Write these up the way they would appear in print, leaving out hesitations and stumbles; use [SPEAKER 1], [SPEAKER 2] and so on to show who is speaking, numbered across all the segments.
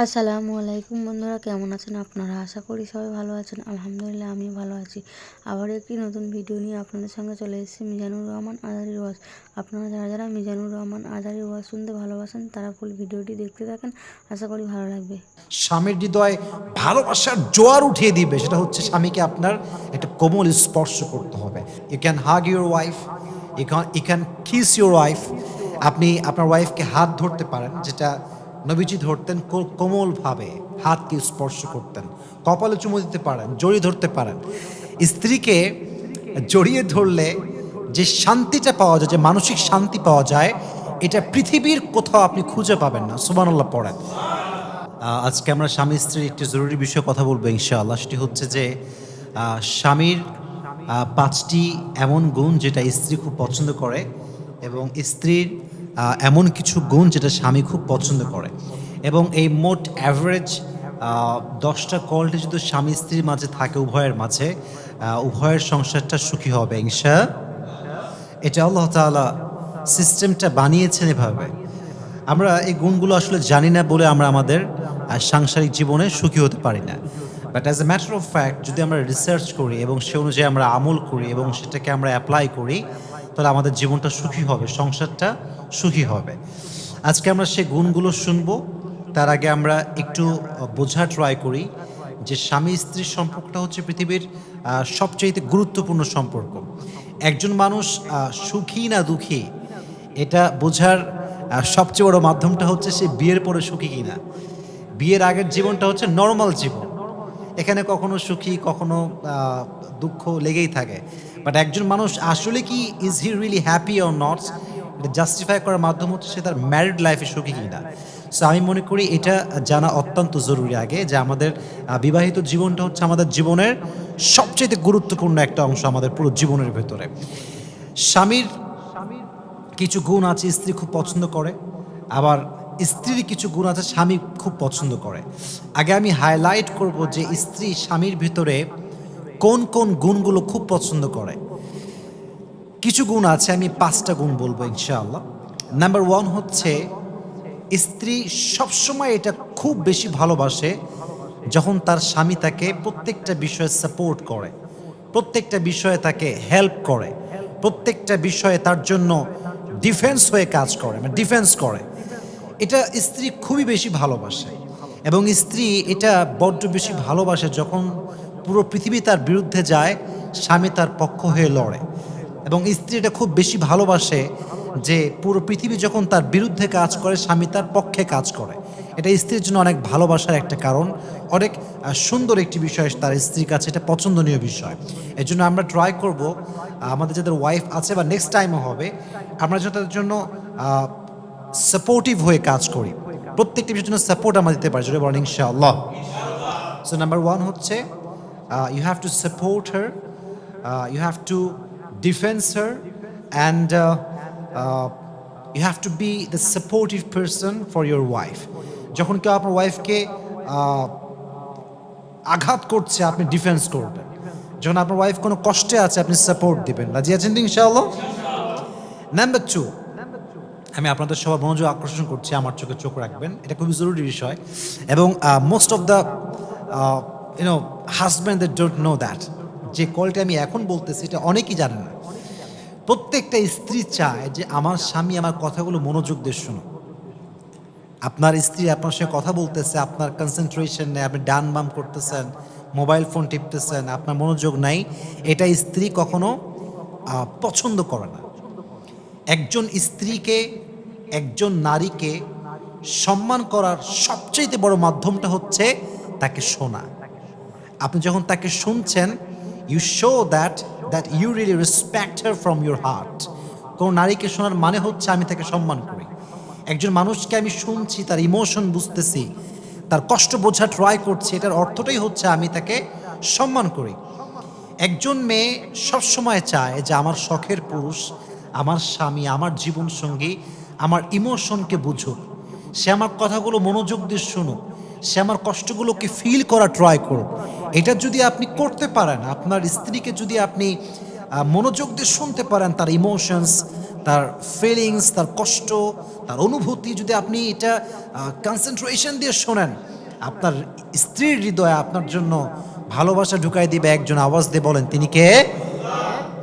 [SPEAKER 1] আসসালামু আলাইকুম বন্ধুরা, কেমন আছেন আপনারা? আশা করি সবাই ভালো আছেন। আলহামদুলিল্লাহ আমি ভালো আছি। আবার একটি নতুন ভিডিও নিয়ে আপনাদের সঙ্গে চলে এসেছি মিজানুর রহমান আজারির ওয়াজ। আপনারা যারা যারা মিজানুর রহমান আজারির ওয়াজ শুনতে ভালোবাসেন তারা ফুল ভিডিওটি দেখতে থাকেন, আশা করি ভালো লাগবে।
[SPEAKER 2] স্বামীর হৃদয়ে ভালোবাসার জোয়ার উঠিয়ে দিবে, সেটা হচ্ছে স্বামীকে আপনার একটা কোমল স্পর্শ করতে হবে। You can hug your wife, you can kiss your wife. আপনি আপনার ওয়াইফকে হাত ধরতে পারেন, যেটা নবীজি ধরতেন কোমলভাবে, হাতকে স্পর্শ করতেন। কপালে চুমু দিতে পারেন, জড়িয়ে ধরতে পারেন। স্ত্রীকে জড়িয়ে ধরলে যে শান্তিটা পাওয়া যায়, যে মানসিক শান্তি পাওয়া যায়, এটা পৃথিবীর কোথাও আপনি খুঁজে পাবেন না। সুবহানাল্লাহ পড়েন। আজকে আমরা স্বামী স্ত্রীর একটি জরুরি বিষয়ে কথা বলবো ইনশাআল্লাহ। সেটি হচ্ছে যে স্বামীর ৫টি এমন গুণ যেটা স্ত্রী খুব পছন্দ করে, এবং স্ত্রীর এমন কিছু গুণ যেটা স্বামী খুব পছন্দ করে। এবং এই মোট অ্যাভারেজ ১০টা কোয়ালিটি যদি স্বামী স্ত্রীর মাঝে থাকে, উভয়ের মাঝে, উভয়ের সংসারটা সুখী হবে এটা আল্লাহ তাআলা সিস্টেমটা বানিয়েছেন এভাবে। আমরা এই গুণগুলো আসলে জানি না বলে আমরা আমাদের সাংসারিক জীবনে সুখী হতে পারি না। But as a matter of fact, যদি আমরা রিসার্চ করি এবং সে অনুযায়ী আমরা আমল করি এবং সেটাকে আমরা অ্যাপ্লাই করি, তাহলে আমাদের জীবনটা সুখী হবে, সংসারটা সুখী হবে। আজকে আমরা সেই গুণগুলো শুনবো। তার আগে আমরা একটু বোঝা ট্রাই করি যে স্বামী স্ত্রীর সম্পর্কটা হচ্ছে পৃথিবীর সবচাইতে গুরুত্বপূর্ণ সম্পর্ক। একজন মানুষ সুখী না দুঃখী, এটা বোঝার সবচেয়ে বড় মাধ্যমটা হচ্ছে সে বিয়ের পরে সুখী কিনা। বিয়ের আগের জীবনটা হচ্ছে নর্মাল জীবন, এখানে কখনো সুখী কখনো দুঃখ লেগেই থাকে। বাট একজন মানুষ আসলে কি is he really happy or not, এটা জাস্টিফাই করার মাধ্যম হচ্ছে সে তার ম্যারিড লাইফে সুখী কিনা। সো আমি মনে করি এটা জানা অত্যন্ত জরুরি আগে, যে আমাদের বিবাহিত জীবনটা হচ্ছে আমাদের জীবনের সবচেয়ে গুরুত্বপূর্ণ একটা অংশ আমাদের পুরো জীবনের ভেতরে। স্বামীর কিছু গুণ আছে স্ত্রী খুব পছন্দ করে, আবার স্ত্রীর কিছু গুণ আছে স্বামী খুব পছন্দ করে। আগে আমি হাইলাইট করব যে স্ত্রী স্বামীর ভিতরে কোন কোন গুণগুলো খুব পছন্দ করে। কিছু গুণ আছে, আমি 5টা গুণ বলবো ইনশাআল্লাহ। নাম্বার 1 হচ্ছে, স্ত্রী সবসময় এটা খুব বেশি ভালোবাসে যখন তার স্বামী তাকে প্রত্যেকটা বিষয়ে সাপোর্ট করে, প্রত্যেকটা বিষয়ে তাকে হেল্প করে, প্রত্যেকটা বিষয়ে তার জন্য ডিফেন্স হয়ে কাজ করে, মানে ডিফেন্স করে। এটা স্ত্রী খুবই বেশি ভালোবাসে। এবং স্ত্রী এটা বড্ড বেশি ভালোবাসে যখন পুরো পৃথিবী তার বিরুদ্ধে যায়, স্বামী তার পক্ষ হয়ে লড়ে। এবং স্ত্রী এটা খুব বেশি ভালোবাসে যে পুরো পৃথিবী যখন তার বিরুদ্ধে কাজ করে, স্বামী তার পক্ষে কাজ করে। এটা স্ত্রীর জন্য অনেক ভালোবাসার একটা কারণ, অনেক সুন্দর একটি বিষয় তার স্ত্রীর কাছে, এটা পছন্দনীয় বিষয়। এর জন্য আমরা ট্রাই করব, আমাদের যাদের ওয়াইফ আছে বা নেক্সট টাইমও হবে, আমরা যেন তাদের জন্য সাপোর্টিভ হয়ে কাজ করি, প্রত্যেকটি বিষয়ের জন্য সাপোর্ট আমরা দিতে পারি, জোরে বলেন ইনশাআল্লাহ। সো নাম্বার 1 হচ্ছে, you have to support her, you have to defence her, and you have to be the supportive person for your wife. যখন কেউ আপনার ওয়াইফকে আঘাত করছে, আপনি ডিফেন্স করবেন। যখন আপনার ওয়াইফ কোনো কষ্টে আছে, আপনি সাপোর্ট দিবেন। রাজি আছেন তো ইনশাআল্লাহ? নাম্বার 2, আমি আপনাদের সবার মনোযোগ আকর্ষণ করছি, আমার চোখে চোখ রাখবেন, এটা খুবই জরুরি বিষয়। এবং most of the husband that don't know that, যে কোয়ালিটি আমি এখন বলতেছি এটা অনেকেই জানে না। প্রত্যেকটা স্ত্রী চায় যে আমার স্বামী আমার কথাগুলো মনোযোগ দিয়ে শুনুক। আপনার স্ত্রী আপনার সঙ্গে কথা বলতেছে, আপনার কনসেন্ট্রেশন নেই, আপনি ডান বাম করতেছেন, মোবাইল ফোন টিপতেছেন, আপনার মনোযোগ নাই, এটা স্ত্রী কখনো পছন্দ করে না। একজন স্ত্রীকে, একজন নারীকে সম্মান করার সবচেয়ে বড় মাধ্যমটা হচ্ছে তাকে শোনা। আপনি যখন তাকে শুনছেন, you show that you really respect her from your heart. কোনো নারীকে শোনার মানে হচ্ছে আমি তাকে সম্মান করি। একজন মানুষকে আমি শুনছি, তার ইমোশন বুঝতেছি, তার কষ্ট বোঝা ট্রাই করছি, এটার অর্থটাই হচ্ছে আমি তাকে সম্মান করি। একজন মেয়ে সবসময় চায় যে আমার শখের পুরুষ, আমার স্বামী, আমার জীবনসঙ্গী আমার ইমোশনকে বুঝুক, সে আমার কথাগুলো মনোযোগ দিয়ে শুনুক, সে আমার কষ্টগুলোকে ফিল করা ট্রাই করুক। এটা যদি আপনি করতে পারেন, আপনার স্ত্রীকে যদি আপনি মনোযোগ দিয়ে শুনতে পারেন তার ইমোশনস, তার ফিলিংস, তার কষ্ট, তার অনুভূতি, যদি আপনি এটা কনসেন্ট্রেশন দিয়ে শোনেন, আপনার স্ত্রীর হৃদয়ে আপনার জন্য ভালোবাসা ঢুকাই দিবে। একজন আওয়াজ দিয়ে বলেন, তিনি কে?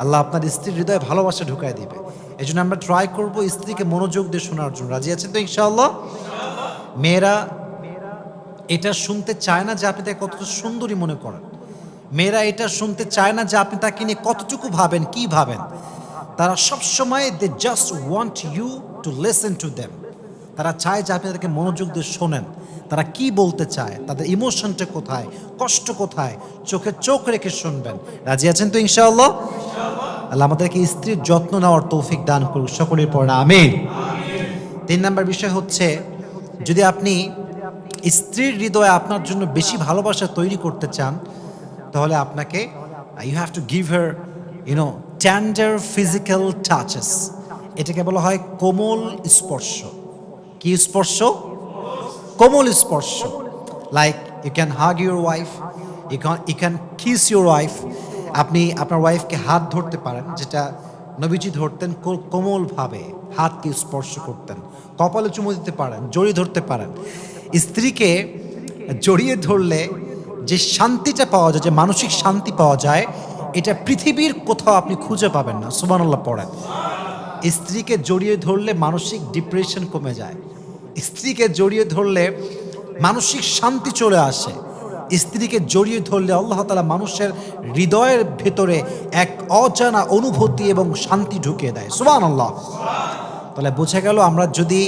[SPEAKER 2] আল্লাহ আপনার স্ত্রীর হৃদয়ে ভালোবাসা ঢুকাই দিবে। এই জন্য আমরা ট্রাই করবো স্ত্রীকে মনোযোগ দিয়ে শোনার জন্য। রাজি আছেন তো ইনশাআল্লাহ? মেয়েরা এটা শুনতে চায় না যে আপনি তাকে কতটা সুন্দরী মনে করেন। মেয়েরা এটা শুনতে চায় না যে আপনি তাকে নিয়ে কতটুকু ভাবেন, কি ভাবেন। তারা সবসময় they just want you to listen to them. তারা চায় যে আপনি তাদেরকে মনোযোগ দিয়ে শোনেন, তারা কি বলতে চায়, তাদের ইমোশনটা কোথায়, কষ্ট কোথায়, চোখে চোখ রেখে শুনবেন। রাজি আছেন তো ইনশাআল্লাহ? আল্লাহ আমাদেরকে স্ত্রীর যত্ন নেওয়ার তৌফিক দান করুক, সকলের পর আমিন। 3 নম্বর বিষয় হচ্ছে, যদি আপনি স্ত্রীর হৃদয়ে আপনার জন্য বেশি ভালোবাসা তৈরি করতে চান, তাহলে আপনাকে you have to give her tender physical touches. এটাকে বলা হয় কোমল স্পর্শ। কি স্পর্শ? কোমল স্পর্শ। Like you can hug your wife, you can kiss your wife. আপনি আপনার ওয়াইফকে হাত ধরতে পারেন, যেটা নবীজি ধরতেন কোমলভাবে, হাতকে স্পর্শ করতেন। কপালে চুমু দিতে পারেন, জড়িয়ে ধরতে পারেন। স্ত্রীকে জড়িয়ে ধরলে যে শান্তিটা পাওয়া যায়, যে মানসিক শান্তি পাওয়া যায়, এটা পৃথিবীর কোথাও আপনি খুঁজে পাবেন না। সুবহানাল্লাহ পড়েন। স্ত্রীকে জড়িয়ে ধরলে মানসিক ডিপ্রেশন কমে যায়। স্ত্রীকে জড়িয়ে ধরলে মানসিক শান্তি চলে আসে। স্ত্রীকে জড়িয়ে ধরলে আল্লাহ তাআলা মানুষের হৃদয়ের ভেতরে এক অজানা অনুভূতি এবং শান্তি ঢুকিয়ে দেয়। সুবহানাল্লাহ। তাহলে বোঝা গেল, আমরা যদি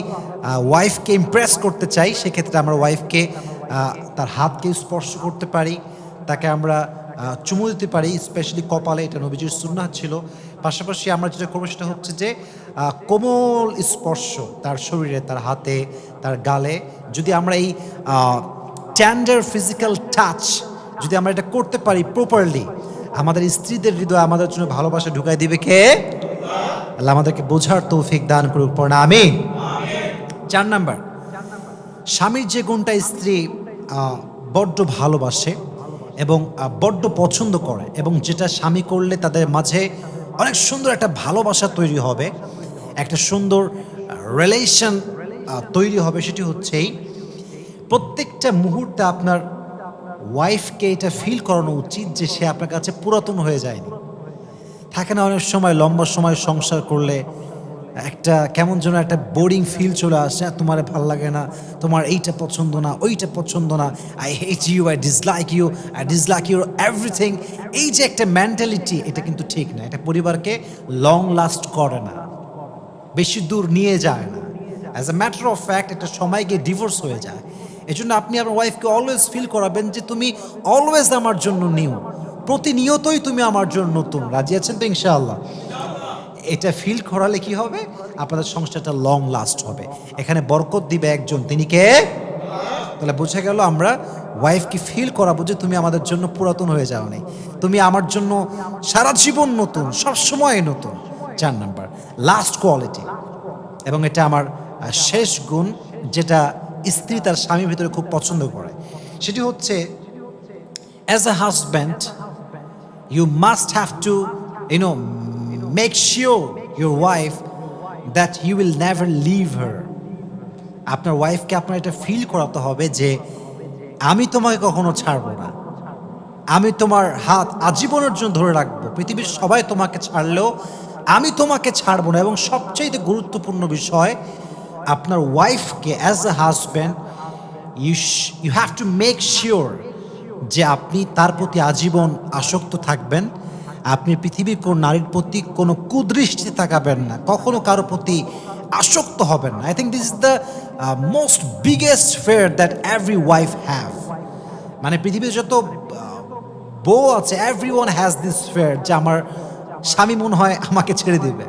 [SPEAKER 2] ওয়াইফকে ইমপ্রেস করতে চাই, সেক্ষেত্রে আমরা ওয়াইফকে তার হাতকে স্পর্শ করতে পারি, তাকে আমরা চুমু দিতে পারি, স্পেশালি কপালে। এটা নবীজির সুন্নাহ ছিল। পাশাপাশি আমরা যেটা করবো সেটা হচ্ছে যে কোমল স্পর্শ তার শরীরে, তার হাতে, তার গালে। যদি আমরা এই টেন্ডার ফিজিক্যাল টাচ যদি আমরা এটা করতে পারি প্রপারলি, আমাদের স্ত্রীদের হৃদয়ে আমাদের জন্য ভালোবাসা ঢুকাই দিবে কে? আল্লাহ আমাদেরকে বোঝার তৌফিক দান করুক, পড়ে আমিন। 4 নাম্বার, স্বামীর যে গুণটা স্ত্রী বড্ড ভালোবাসে এবং বড্ড পছন্দ করে, এবং যেটা স্বামী করলে তাদের মাঝে অনেক সুন্দর একটা ভালোবাসা তৈরি হবে, একটা সুন্দর রিলেশন তৈরি হবে, সেটি হচ্ছেই প্রত্যেকটা মুহূর্তে আপনার ওয়াইফকে এটা ফিল করানো উচিত যে সে আপনার কাছে পুরাতন হয়ে যায়নি। থাকে না অনেক সময় লম্বা সময় সংসার করলে একটা কেমন যেন একটা বোরিং ফিল চলে আসে, তোমার ভাল লাগে না, তোমার এইটা পছন্দ না, ওইটা পছন্দ না, I hate you, I dislike your everything. এই যে একটা মেন্টালিটি, এটা কিন্তু ঠিক না। এটা পরিবারকে লং লাস্ট করে না, বেশি দূর নিয়ে যায় না। As a matter of fact একটা সময় গিয়ে ডিভোর্স হয়ে যায়। এই জন্য আপনি আপনার ওয়াইফকে অলওয়েজ ফিল করাবেন যে তুমি অলওয়েজ আমার জন্য নিউ, প্রতিনিয়তই তুমি আমার জন্য নতুন। রাজি আছেন তো ইনশাআল্লাহ? এটা ফিল করালে কি হবে? আপনাদের সংসারটা লং লাস্ট হবে। এখানে বরকত দিবে একজন, তিনি কে? তাহলে বোঝা গেল, আমরা ওয়াইফকে ফিল করাবো যে তুমি আমাদের জন্য পুরাতন হয়ে যাও নাই, তুমি আমার জন্য সারা জীবন নতুন, সবসময় নতুন। 4 নাম্বার, লাস্ট কোয়ালিটি, এবং এটা আমার শেষ গুণ, যেটা স্ত্রী তার স্বামীর ভিতরে খুব পছন্দ করে, সেটি হচ্ছে as a husband you must have to make sure your wife that you will never leave her. আপনার ওয়াইফকে আপনার এটা ফিল করাতে হবে যে আমি তোমাকে কখনো ছাড়বো না, আমি তোমার হাত আজীবনের জন্য ধরে রাখবো, পৃথিবীর সবাই তোমাকে ছাড়লেও আমি তোমাকে ছাড়বো না। এবং সবচেয়ে গুরুত্বপূর্ণ বিষয়, আপনার ওয়াইফকে as a husband you have to make sure যে আপনি তার প্রতি আজীবন আসক্ত থাকবেন। আপনি পৃথিবীর কোন নারীর প্রতি কোনো কুদৃষ্টিতে তাকাবেন না, কখনো কারো প্রতি আসক্ত হবেন না। I think this is the most biggest fair that every wife have. মানে পৃথিবীতে যত বউ আছে, every one has this fair যে আমার স্বামী মনে হয় আমাকে ছেড়ে দিবে,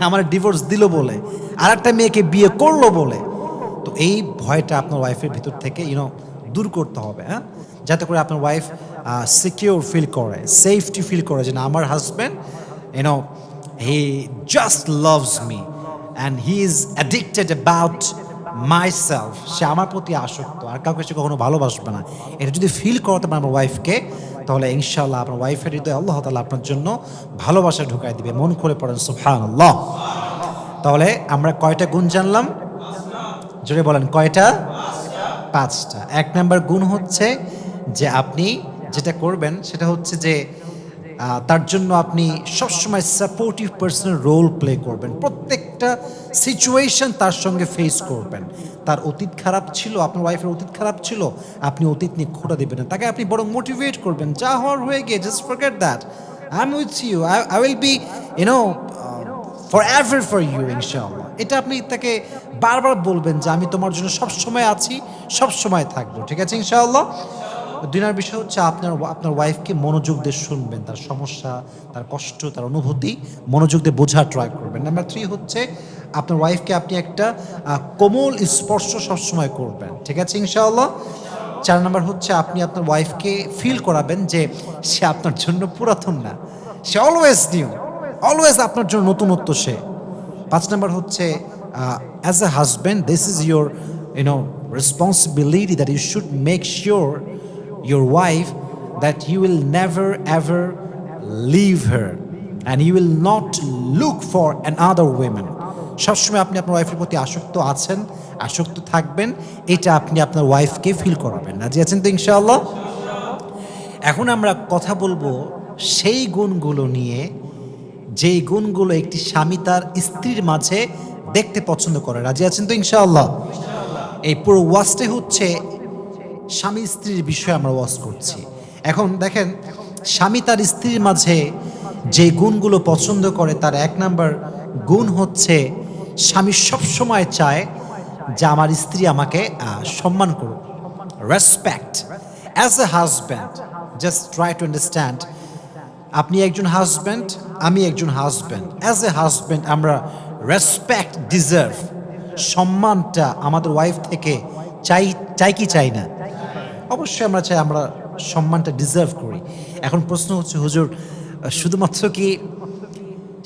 [SPEAKER 2] আমার ডিভোর্স দিল বলে, আর একটা মেয়েকে বিয়ে করলো বলে। তো এই ভয়টা আপনার ওয়াইফের ভিতর থেকে দূর করতে হবে, হ্যাঁ, যাতে করে আপনার ওয়াইফ সিকিউর ফিল করে, সেফটি ফিল করে যে না, আমার husband he just loves me and he is addicted about myself, সে আমার প্রতি আসক্ত, আর কাউকে সে কখনো ভালোবাসবে না, এটা যদি ফিল করাতে পারেন আমার ওয়াইফকে, তাহলে ইনশাআল্লাহ আপনার ওয়াইফের হৃদয়ে আল্লাহ তাআলা আপনার জন্য ভালোবাসা ঢুকাই দিবে। মন খুলে পড়েন সুবহানাল্লাহ। তাহলে আমরা কয়টা গুণ জানলাম? জোরে বলেন কয়টা? 5টা। 1 নাম্বার গুণ হচ্ছে যে আপনি যেটা করবেন সেটা হচ্ছে যে তার জন্য আপনি সবসময় সাপোর্টিভ পার্সনের রোল প্লে করবেন, প্রত্যেকটা সিচুয়েশন তার সঙ্গে ফেস করবেন। তার অতীত খারাপ ছিল, আপনার ওয়াইফের অতীত খারাপ ছিল, আপনি অতীত নিয়ে খোঁটা দেবেন না, তাকে আপনি বরং মোটিভেট করবেন, যা হওয়ার হয়ে গিয়ে, just forget that, I am with you, I will be for ever for you ইনশাআল্লাহ। এটা আপনি তাকে বারবার বলবেন যে আমি তোমার জন্য সবসময় আছি, সবসময় থাকবো, ঠিক আছে ইনশাআল্লাহ। 2 নম্বর বিষয় হচ্ছে আপনার ওয়াইফকে মনোযোগ দিয়ে শুনবেন, তার সমস্যা, তার কষ্ট, তার অনুভূতি মনোযোগ দিয়ে বোঝার ট্রাই করবেন। নাম্বার 3 হচ্ছে আপনার ওয়াইফকে আপনি একটা কোমল স্পর্শ সবসময় করবেন, ঠিক আছে ইনশাআল্লাহ। 4 নম্বর হচ্ছে আপনি আপনার ওয়াইফকে ফিল করাবেন যে সে আপনার জন্য পুরাতন না, সে অলওয়েজ নিউ, অলওয়েজ আপনার জন্য নতুনত্ব সে। 5 নম্বর হচ্ছে as a husband, this is your responsibility that you should make sure your wife that you will never ever leave her and you will not look for another woman. সবসময় আপনি আপনার ওয়াইফের প্রতি আসক্ত আছেন, আসক্ত থাকবেন, এটা আপনি আপনার ওয়াইফকে ফিল করাবেন। রাজি আছেন তো ইনশাআল্লাহ? এখন আমরা কথা বলবো সেই গুণগুলো নিয়ে, যেই গুণগুলো একটি স্বামী তার স্ত্রীর মাঝে দেখতে পছন্দ করে। রাজি আছেন তো ইনশাআল্লাহ? এই পুরো ওয়াজটাই হচ্ছে স্বামী স্ত্রীর বিষয়ে আমরা ওয়াজ করছি। এখন দেখেন, স্বামী তার স্ত্রীর মাঝে যে গুণগুলো পছন্দ করে তার 1 নাম্বার গুণ হচ্ছে স্বামী সবসময় চায় যে আমার স্ত্রী আমাকে সম্মান করুক, respect. As a husband, just try to understand, আপনি একজন হাজব্যান্ড, আমি একজন হাজব্যান্ড। অ্যাজ এ হাজব্যান্ড আমরা রেসপেক্ট ডিজার্ভ, সম্মানটা আমাদের ওয়াইফ থেকে চাই কি চাই না? অবশ্যই আমরা চাই, আমরা সম্মানটা ডিজার্ভ করি। এখন প্রশ্ন হচ্ছে, হুজুর শুধুমাত্র কি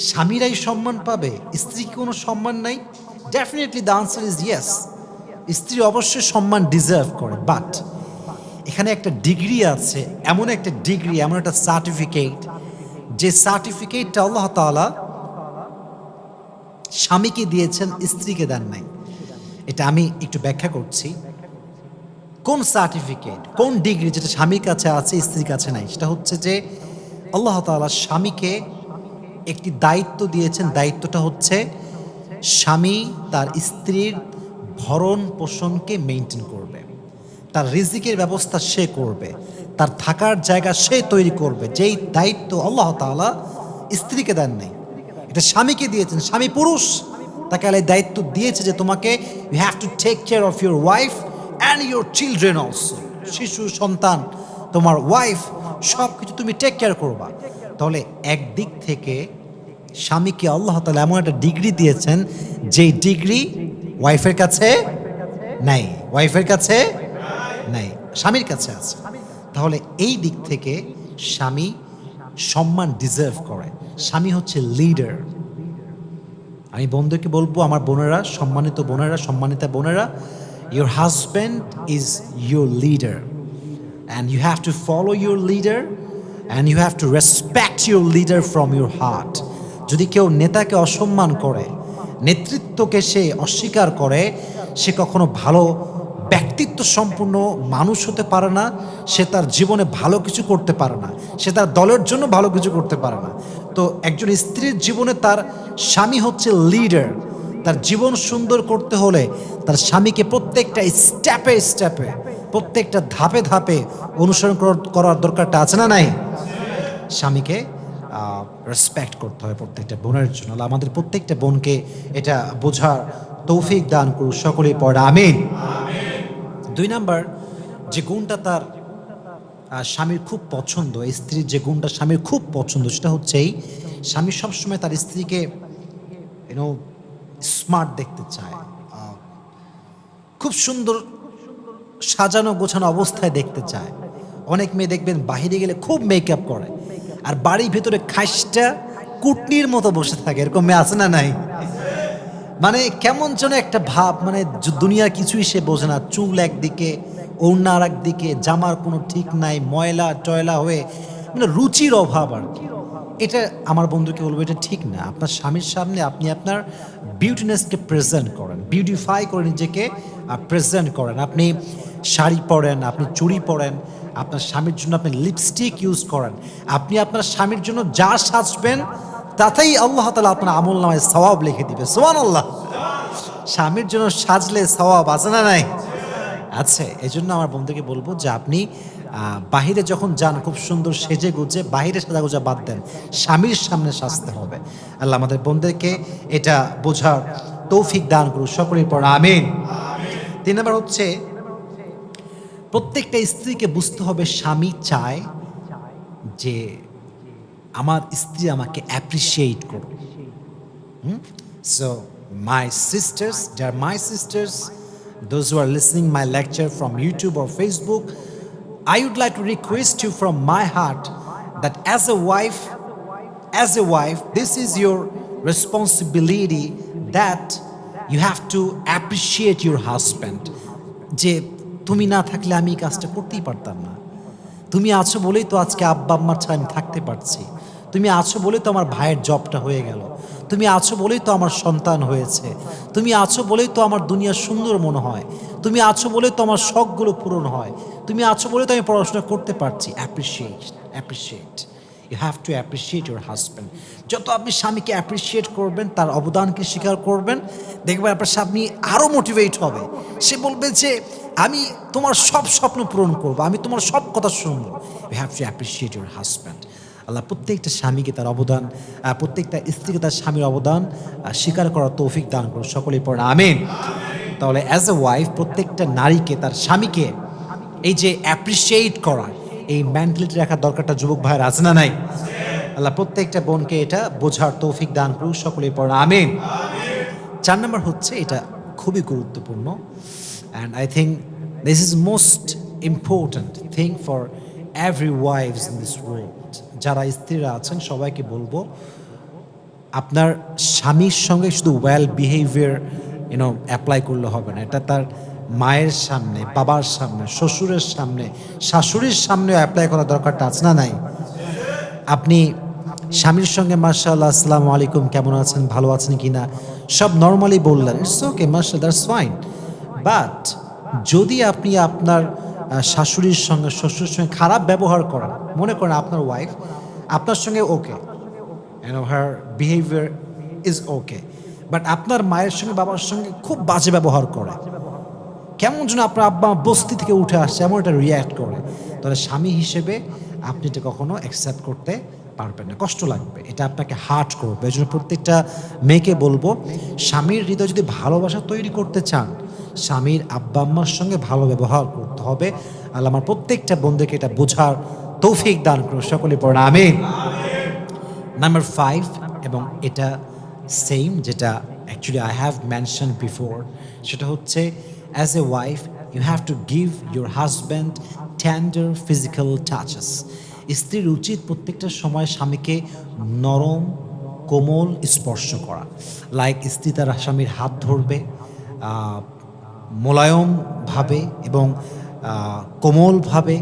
[SPEAKER 2] স্বামীরাই সম্মান পাবে, স্ত্রী কি কোনো সম্মান নাই? Definitely the answer is yes, স্ত্রী অবশ্যই সম্মান ডিজার্ভ করে, বাট এখানে একটা ডিগ্রি আছে, এমন একটা ডিগ্রি, এমন একটা সার্টিফিকেট, যে সার্টিফিকেটটা আল্লাহ তাআলা স্বামীকে দিয়েছেন, স্ত্রীকে দেন নাই। এটা আমি একটু ব্যাখ্যা করছি। কোন সার্টিফিকেট, কোন ডিগ্রি যেটা স্বামীর কাছে আছে স্ত্রীর কাছে নাই? সেটা হচ্ছে যে আল্লাহ তাআলা স্বামীকে একটি দায়িত্ব দিয়েছেন। দায়িত্বটা হচ্ছে স্বামী তার স্ত্রীর ভরণ পোষণকে মেইনটেইন করবে, তার রিজিকের ব্যবস্থা সে করবে, তার থাকার জায়গা সে তৈরি করবে। যেই দায়িত্ব আল্লাহ তাআলা স্ত্রীকে দেন নাই, এটা স্বামীকে দিয়েছেন। স্বামী পুরুষ, তাকে আল্লাহ দায়িত্ব দিয়েছে যে তোমাকে you have to take care of your wife and your children also. শিশু, সন্তান, তোমার ওয়াইফ, সব কিছু তুমি টেক কেয়ার করবা। তাহলে একদিক থেকে স্বামীকে আল্লাহ তাআলা এমন একটা ডিগ্রি দিয়েছেন, যেই ডিগ্রি ওয়াইফের কাছে নাই, ওয়াইফের কাছে নাই, স্বামীর কাছে আছে। তাহলে এই দিক থেকে স্বামী সম্মান ডিজার্ভ করে। স্বামী হচ্ছে লিডার। আমি বন্ধুকে বলবো, আমার বোনেরা, সম্মানিত বোনেরা, সম্মানিতা বোনেরা, your husband is your leader and you have to follow your leader and you have to respect your leader from your heart. যদি কেউ নেতাকে অসম্মান করে, নেতৃত্বকে সে অস্বীকার করে, সে কখনো ভালো ব্যক্তিত্ব সম্পূর্ণ মানুষ হতে পারে না, সে তার জীবনে ভালো কিছু করতে পারে না, সে তার দলের জন্য ভালো কিছু করতে পারে না। তো একজন স্ত্রীর জীবনে তার স্বামী হচ্ছে লিডার। তার জীবন সুন্দর করতে হলে তার স্বামীকে প্রত্যেকটা স্টেপে স্টেপে, প্রত্যেকটা ধাপে ধাপে অনুসরণ করার দরকারটা আছে না নাই? স্বামীকে রেসপেক্ট করতে হয় প্রত্যেকটা বোনের জন্য। আমাদের প্রত্যেকটা বোনকে এটা বোঝার তৌফিক দান করুন, সকলেই পড়া আমিন। 2 নাম্বার যে গুণটা তার স্বামীর খুব পছন্দ, স্ত্রীর যে গুণটা স্বামীর খুব পছন্দ, সেটা হচ্ছে এই, স্বামী সবসময় তার স্ত্রীকে স্মার্ট দেখতে চায়, খুব সুন্দর সাজানো গোছানো অবস্থায় দেখতে চায়। অনেক মেয়ে দেখবেন বাহিরে গেলে খুব মেকআপ করে, আর বাড়ির ভেতরে খাইসটা কুটনির মতো বসে থাকে, এরকম মেয়ে আছে না নাই? মানে কেমন যেন একটা ভাব, মানে দুনিয়ার কিছুই সে বোঝে না, চুল একদিকে, ওড়না আর একদিকে, জামার কোনো ঠিক নাই, ময়লা টয়লা হয়ে, মানে রুচির অভাব আর কি। এটা আমার বন্ধুকে বলবো এটা ঠিক না। আপনার স্বামীর সামনে আপনি আপনার বিউটিনেসকে প্রেজেন্ট করেন, বিউটিফাই করে নিজেকে প্রেজেন্ট করেন। আপনি শাড়ি পরেন, আপনি চুড়ি পরেন, আপনার স্বামীর জন্য আপনি লিপস্টিক ইউজ করেন, আপনি আপনার স্বামীর জন্য যা সাজবেন তাতেই আল্লাহ তাআলা আপনার আমল নামায় সওয়াব লিখে দিবে। সুবহানাল্লাহ। স্বামীর জন্য সাজলে সওয়াব আছে না নাই? আছে। এজন্য আমার বন্ধুকে বলবো যে আপনি বাহিরে যখন যান খুব সুন্দর সেজে গুজে, বাহিরে সাজাগোজা বাদ দেন, স্বামীর সামনে সাজতে হবে। আল্লাহ আমাদের বন্ধুদেরকে এটা বোঝার তৌফিক দান করুন, সকলেই পড়া আমিন। 3 নাম্বার হচ্ছে প্রত্যেকটা স্ত্রীকে বুঝতে হবে স্বামী চায় যে আমার স্ত্রী আমাকে অ্যাপ্রিশিয়েট করুক। So my sisters, they are my sisters, those who are listening my lecture from YouTube or Facebook, I would like to request you from my heart that as a wife, this is your responsibility, that you have to appreciate your husband. যে তুমি না থাকলে আমি এই কাজটা করতেই পারতাম না। তুমি আছো বলেই তো আজকে আব্বা আম্মার ছাড়া আমি থাকতে পারছি। তুমি আছো বলেই তো আমার ভাইয়ের জবটা হয়ে গেল। তুমি আছো বলেই তো আমার সন্তান হয়েছে। তুমি আছো বলেই তো আমার দুনিয়া সুন্দর মনে হয়। তুমি আছো বলেই তো আমার শখগুলো পূরণ হয়। তুমি আছো বলেই তো আমি পড়াশোনা করতে পারছি। Appreciate. You have to appreciate your husband. যত আপনি স্বামীকে অ্যাপ্রিশিয়েট করবেন, তার অবদানকে স্বীকার করবেন, দেখবেন আপনার স্বামী আরও মোটিভেট হবে। সে বলবে যে আমি তোমার সব স্বপ্ন পূরণ করবো, আমি তোমার সব কথা শুনবো। You have to appreciate your husband. Allah প্রত্যেকটা স্বামীকে তার অবদান, প্রত্যেকটা স্ত্রীকে তার স্বামীর অবদান স্বীকার করার তৌফিক দান করুন, সকলেই পড়ে আমিন। তাহলে অ্যাজ এ ওয়াইফ প্রত্যেকটা নারীকে তার স্বামীকে এই যে অ্যাপ্রিশিয়েট করা, এই মেন্টালিটি রাখার দরকারটা যুবক ভাইয়ের আছে না নাই? আল্লাহ প্রত্যেকটা বোনকে এটা বোঝার তৌফিক দান করুন, সকলেই পড়ে আমিন। 4 নম্বর হচ্ছে, এটা খুবই গুরুত্বপূর্ণ, and I think this is most important thing for every wife's in this world. যারা স্ত্রীরা আছেন সবাইকে বলবো, আপনার স্বামীর সঙ্গে শুধু ওয়েল বিহেভিয়ার অ্যাপ্লাই করলে হবে না। এটা তার মায়ের সামনে, বাবার সামনে, শ্বশুরের সামনে, শাশুড়ির সামনেও অ্যাপ্লাই করার দরকারটা আছে না নাই? আপনি স্বামীর সঙ্গে মাশাআল্লাহ আসসালামু আলাইকুম, কেমন আছেন, ভালো আছেন কিনা, সব নর্মালি বললেন, ইটস ওকে, মাশাআল্লাহ, দ্যাটস ফাইন। বাট যদি আপনি আপনার শাশুড়ির সঙ্গে, শ্বশুরের সঙ্গে খারাপ ব্যবহার করেন, মনে করেন আপনার ওয়াইফ আপনার সঙ্গে okay, her behaviour is okay, but আপনার মায়ের সঙ্গে, বাবার সঙ্গে খুব বাজে ব্যবহার করে, কেমন যেন আপনার আব্বা বস্তি থেকে উঠে আসছে এমন একটা রিয়্যাক্ট করে, তাহলে স্বামী হিসেবে আপনি এটা কখনো অ্যাকসেপ্ট করতে পারবেন না, কষ্ট লাগবে, এটা আপনাকে হার্ট করবে। এই জন্য প্রত্যেকটা মেয়েকে বলবো, স্বামীর হৃদয় যদি ভালোবাসা তৈরি করতে চান, স্বামীর আব্বা আম্মার সঙ্গে ভালো ব্যবহার করতে হবে। আল্লাহ আমার প্রত্যেকটা বন্ধুকে এটা বোঝার তৌফিক দান করুন, সকলে পড়েন আমিন। নাম্বার 5, এবং এটা সেম যেটা actually I have mention before, সেটা হচ্ছে as a wife you have to give your husband tender physical touches. স্ত্রীর উচিত প্রত্যেকটা সময় স্বামীকে নরম কোমল স্পর্শ করা। লাইক স্ত্রী তার স্বামীর হাত ধরবে মোলায়মভাবে এবং কোমলভাবে,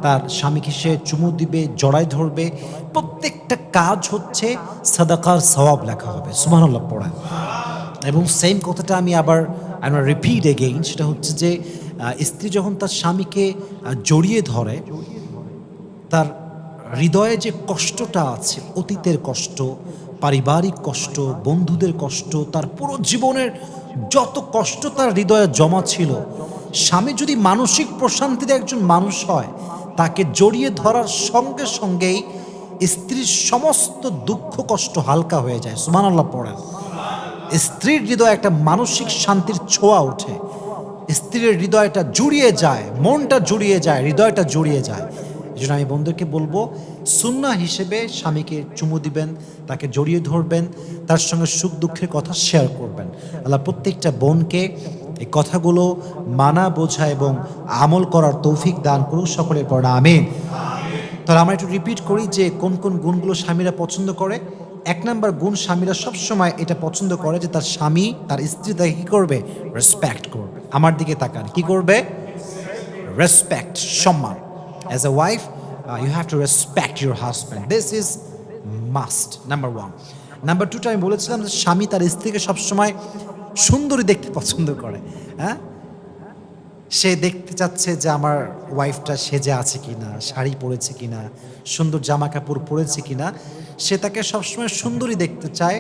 [SPEAKER 2] তার স্বামীকে সে চুমু দিবে, জড়ায় ধরবে। প্রত্যেকটা কাজ হচ্ছে সাদাকার সওয়াব লেখা হবে, সুবহানাল্লাহ পড়েন। এবং সেম কথাটা আমি আবার রিপিট এগেইন, সেটা হচ্ছে যে স্ত্রী যখন তার স্বামীকে জড়িয়ে ধরে, তার হৃদয়ে যে কষ্টটা আছে, অতীতের কষ্ট, পারিবারিক কষ্ট, বন্ধুদের কষ্ট, তার পুরো জীবনের যত কষ্ট তার হৃদয়ে জমা ছিল, স্বামী যদি মানসিক প্রশান্তিতে একজন মানুষ হয়, তাকে জড়িয়ে ধরার সঙ্গে সঙ্গেই স্ত্রীর সমস্ত দুঃখ কষ্ট হালকা হয়ে যায়, সুবহানাল্লাহ পড়েন। স্ত্রীর হৃদয়ে একটা মানসিক শান্তির ছোঁয়া ওঠে, স্ত্রীর হৃদয়টা জুড়িয়ে যায়, মনটা জুড়িয়ে যায়, হৃদয়টা জুড়িয়ে যায়। এই জন্য আমি বন্ধুকে বলবো, সুন্নাহ হিসেবে স্বামীকে চুমু দিবেন, তাকে জড়িয়ে ধরবেন, তার সঙ্গে সুখ দুঃখের কথা শেয়ার করবেন। আল্লাহ প্রত্যেকটা বোনকে এই কথাগুলো মানা, বোঝা এবং আমল করার তৌফিক দান করুন, সকলের পড়া আমিন। তাহলে আমরা একটু রিপিট করি যে কোন কোন গুণগুলো স্বামীরা পছন্দ করে। এক নাম্বার গুণ স্বামীরা সবসময় এটা পছন্দ করে যে তার স্বামী তার স্ত্রী তাকে কী করবে, রেসপেক্ট করবে। আমার দিকে তাকান, কি করবে, রেসপেক্ট, সম্মান। As a wife you have to respect your husband, this is must, number one. Number টুটা আমি বলেছিলাম যে স্বামী তার স্ত্রীকে সবসময় সুন্দরী দেখতে পছন্দ করে। হ্যাঁ, সে দেখতে চাচ্ছে যে আমার ওয়াইফটা সেজে আছে কিনা, শাড়ি পরেছে কিনা, সুন্দর জামা কাপড় পরেছে কিনা। সে তাকে সবসময় সুন্দরী দেখতে চায়,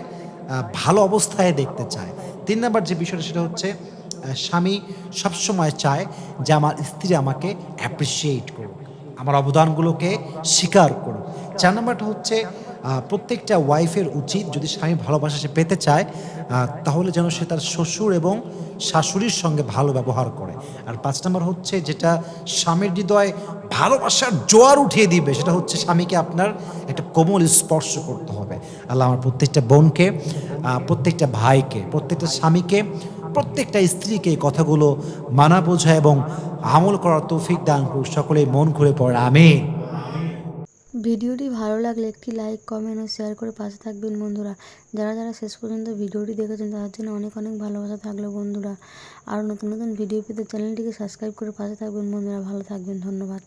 [SPEAKER 2] ভালো অবস্থায় দেখতে চায়। ৩ নাম্বার যে বিষয়টা সেটা হচ্ছে স্বামী সবসময় চায় যে আমার স্ত্রী আমাকে অ্যাপ্রিশিয়েট করুক, আমার অবদানগুলোকে স্বীকার করুক। ৪ নাম্বারটা হচ্ছে প্রত্যেকটা ওয়াইফের উচিত যদি স্বামী ভালোবাসা সে পেতে চায় তাহলে যেন সে তার শ্বশুর এবং শাশুড়ির সঙ্গে ভালো ব্যবহার করে। আর ৫ নাম্বার হচ্ছে যেটা স্বামীর হৃদয়ে ভালোবাসার জোয়ার উঠিয়ে দিবে সেটা হচ্ছে স্বামীকে আপনার একটা কোমল স্পর্শ করতে হবে। আল্লাহ আমার প্রত্যেকটা বোনকে, প্রত্যেকটা ভাইকে, প্রত্যেকটা স্বামীকে, প্রত্যেকটা স্ত্রীকে এই কথাগুলো মানা বোঝা এবং আমল করার তৌফিক দান করুক। সকলেই মন খুলে পড়ে আমিন।
[SPEAKER 1] ভিডিওটি ভালো লাগলে একটি লাইক, কমেন্ট ও শেয়ার করে পাশে থাকবেন বন্ধুরা। যারা যারা শেষ পর্যন্ত ভিডিওটি দেখেছেন তাদের জন্য অনেক অনেক ভালোবাসা থাকলো বন্ধুরা। আরও নতুন নতুন ভিডিও পেতে চ্যানেলটিকে সাবস্ক্রাইব করে পাশে থাকবেন বন্ধুরা। ভালো থাকবেন, ধন্যবাদ।